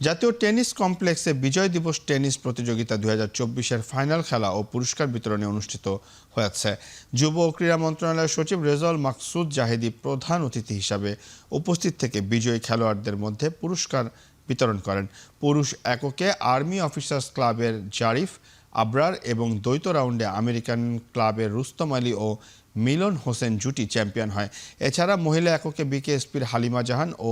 জাতীয় টেনিস কমপ্লেক্সে বিজয় দিবস টেনিস প্রতিযোগিতা 2024-এর ফাইনাল খেলা ও পুরস্কার বিতরণী অনুষ্ঠিত হয়েছে। যুব ও ক্রীড়া মন্ত্রণালয়ের সচিব রেজাউল মাকসুদ জাহিদি প্রধান অতিথি হিসাবে উপস্থিত থেকে বিজয়ী খেলোয়াড়দের মধ্যে পুরস্কার বিতরণ করেন। পুরুষ এককে আর্মি অফিসার্স ক্লাবের জারিফ আবরার এবং দ্বৈত রাউন্ডে আমেরিকান ক্লাবের রুস্তম আলী ও মিলন হোসেন জুটি চ্যাম্পিয়ন হয়। এছাড়া মহিলা এককে বিকেএসপির হালিমা জাহান ও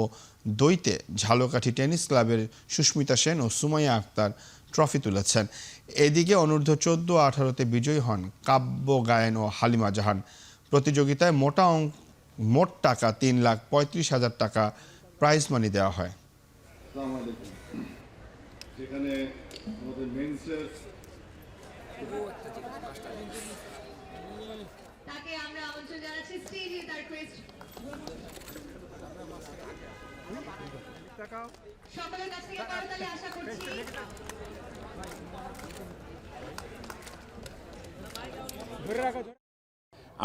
দ্বৈতে ঝালকাঠি টেনিস ক্লাবের সুস্মিতা সেন ও সুমাইয়া আক্তার ট্রফি তুলেছেন। এদিকে অনূর্ধ্ব 14-18-তে বিজয়ী হন কাব্য গায়েন ও হালিমা জাহান। প্রতিযোগিতায় মোট টাকা 3,35,000 টাকা প্রাইজ মানি দেওয়া হয়। তাকে আমরা আমন্ত্রণ জানাচ্ছি স্টেজে তার ক্রেস্ট সকলের কাছ থেকে করতালি আশা করছি।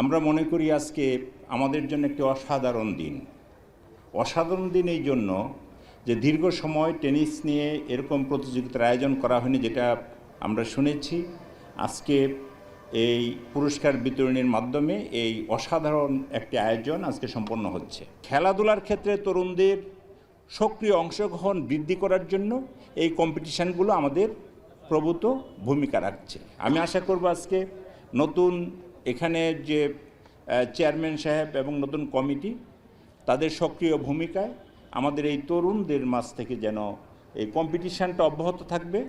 আমরা মনে করি আজকে আমাদের জন্য একটি অসাধারণ দিন। অসাধারণ দিন এই জন্য যে দীর্ঘ সময় টেনিস নিয়ে এরকম প্রতিযোগিতার আয়োজন করা হয়নি, যেটা আমরা শুনেছি। আজকে এই পুরস্কার বিতরণের মাধ্যমে এই অসাধারণ একটি আয়োজন আজকে সম্পন্ন হচ্ছে। খেলাধুলার ক্ষেত্রে তরুণদের সক্রিয় অংশগ্রহণ বৃদ্ধি করার জন্য এই কম্পিটিশানগুলো আমাদের প্রভূত ভূমিকা রাখছে। আমি আশা করব আজকে নতুন এখানে যে চেয়ারম্যান সাহেব এবং নতুন কমিটি, তাদের সক্রিয় ভূমিকায় আমাদের এই তরুণদের মাঝ থেকে যেন এই কম্পিটিশানটা অব্যাহত থাকবে।